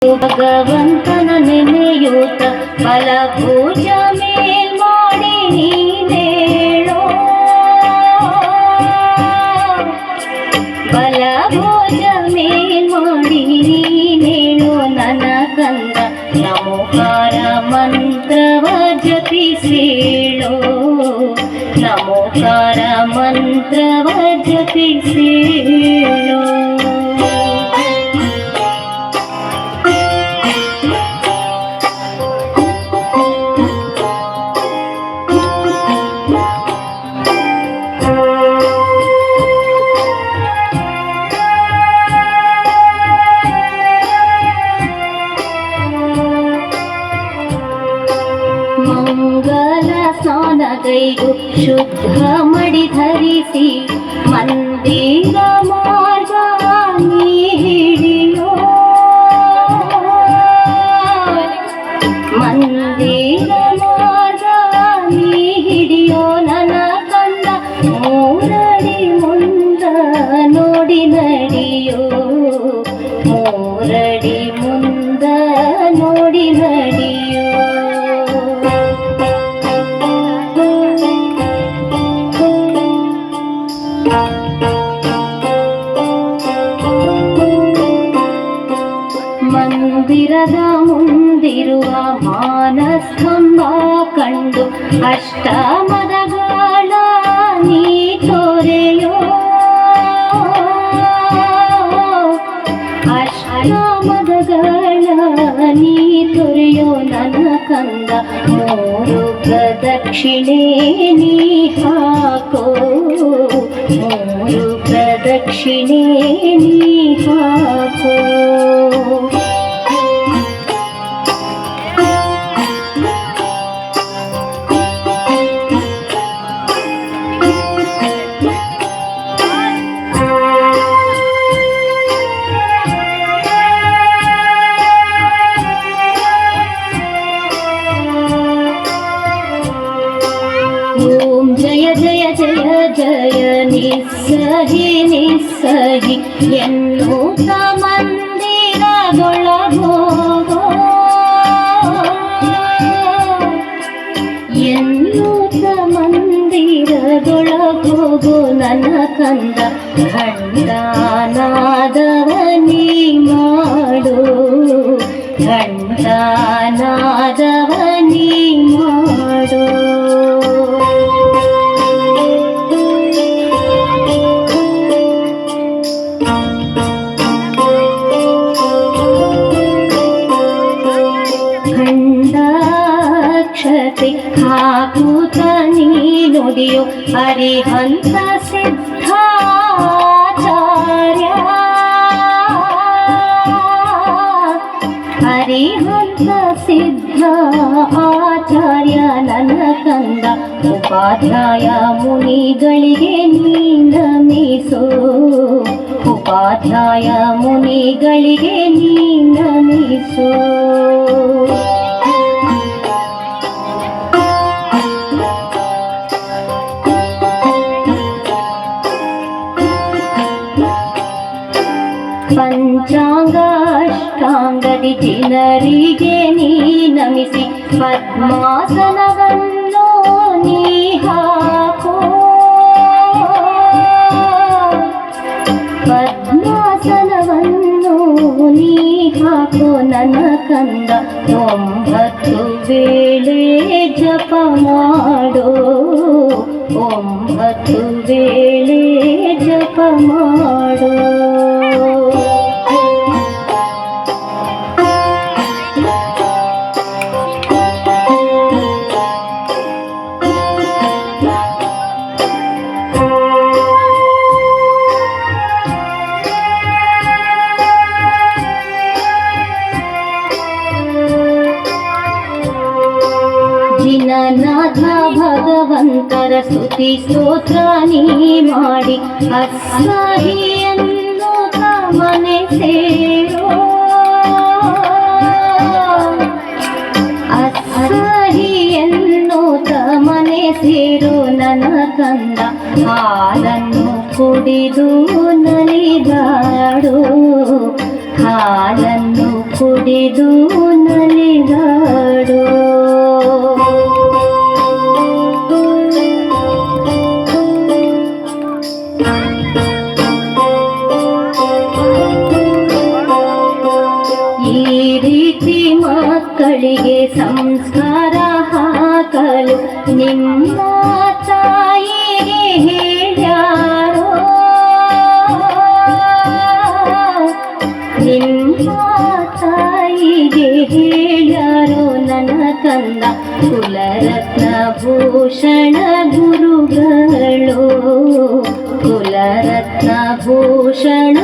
ಭಗವಂತನ ನೆನೆಯೂತ ಫಲಭೂಜ ಮೇಲ್ಮಾಡಿ ನೀನೇಳೋ ಫಲಭೂಜ ಮೇಲ್ಮಾಡಿ ನೀನೇಳೋ ನನ್ನ ಕಂದ ನಮೋಕಾರ ಮಂತ್ರವ ಜಪಿಸೇಳೋ ನಮೋಕಾರ ಮಂತ್ರವ ಜಪಿಸೇಳೋ ಮಂಗಲ ಸ್ನಾನಗೈದು ಶುದ್ಧ ಮಡಿ ಧರಿಸಿ ಮಂದಿರ ಮಾರ್ಗ ನೀ ಹಿಡಿಯೋ ಮಂದಿರ ಮಾರ್ಗ ನೀ ಹಿಡಿಯೋ ನನ್ನ ಕಂದ ಮೂರಡಿ ಮುಂದ ನೋಡಿ ನಡಿಯೋ ಮೂರಡಿ ಮುಂದ ನೋಡಿ ನಡಿಯೋ ಮಂದಿರದ ಮುಂದಿರುವ ಮಾನಸ್ತಂಭ ಕಂಡು ಅಷ್ಟಮದಗಳ ನೀ ತೋರೆಯೋ ಅಷ್ಟಮದಗಳ ನೀ ತೊರೆಯೋ ನನ್ನ ಕಂದ ಮೂರು ಪ್ರದಕ್ಷಿಣೆ ನೀ ಹಾಕೋ ಮೂರು ಪ್ರದಕ್ಷಿಣೆ ನೀ ಹಾಕೋ ಓಂ ಜಯ ಜಯ ಜಯ ಜಯ ನಿಸ್ಸಹಿ ನಿಸ್ಸಹಿ ಎನ್ನುತ್ತ ಮಂದಿರದೊಳಗೋಗೋ ಎನ್ನುತ್ತ ಮಂದಿರದೊಳಗೋಗೋ ನನ್ನ ಕಂದ ಘಂಟಾನಾದವ ನೀ ಮಾಡು ಘಂಟಾನಾದವ ನೀ ಮಾಡು ಖಂಡಾಕ್ಷತೆ ಹಾಕುತ್ತ ನೀ ನುಡಿಯೋ ಅರಿಹಂತ ಸಿದ್ಧಾಚಾರ್ಯ ಅರಿಹಂತ ಸಿದ್ಧ ಆಚಾರ್ಯ ನನ್ನ ಕಂದ ಉಪಾಧ್ಯಾಯ ಮುನಿಗಳಿಗೆ ನೀ ನಮಿಸೋ ಉಪಾಧ್ಯಾಯ ಮುನಿಗಳಿಗೆ ನೀ ನಮಿಸೋ ಪಂಚಾಂಗಾಷ್ಟಾಂಗದಿ ಜನರಿಗೆ ನೀ ನಮಿಸಿ ಪದ್ಮಾಸನವನ್ನು ನೀ ಹಾಕೋ ಪದ್ಮಾಸನವನ್ನು ನೀ ಹಾಕೋ ನನ್ನ ಕಂದ 9 ವೇಳೆ ಜಪ ಮಾಡೋ 9 ವೇಳೆ ಜಪ ಮಾಡೋ ಜಿನನಾಥ ಭಗವಂತರ ಸ್ತುತಿ ಸ್ತೋತ್ರ ನೀ ಮಾಡಿ ಅಸಹಿಯನ್ನು ಮನೆ ಸೇರೋ ಅಸಹಿಯನ್ನು ಮನೆ ಸೇರೋ ನನ್ನ ಕಂದ ಹಾಲನ್ನು ಕುಡಿದು ನಲಿದಾಡು ಹಾಲನ್ನು ಕುಡಿದು ನಲಿದಾಡು. ಈ ರೀತಿ ಮಕ್ಕಳಿಗೆ ಸಂಸ್ಕಾರ ಹಾಕಲು ನಿಮ್ಮ ತಾಯಿಗೆ ಹೇಳ್ಯಾರೋ, ನಿಮ್ಮ ತಾಯಿಗೆ ಹೇಳ್ಯಾರೋ ನನ್ನ ಕಂದ. ಕುಲರತ್ನ ಭೂಷಣ ಗುರುಗಳು, ಕುಲರತ್ನ ಭೂಷಣ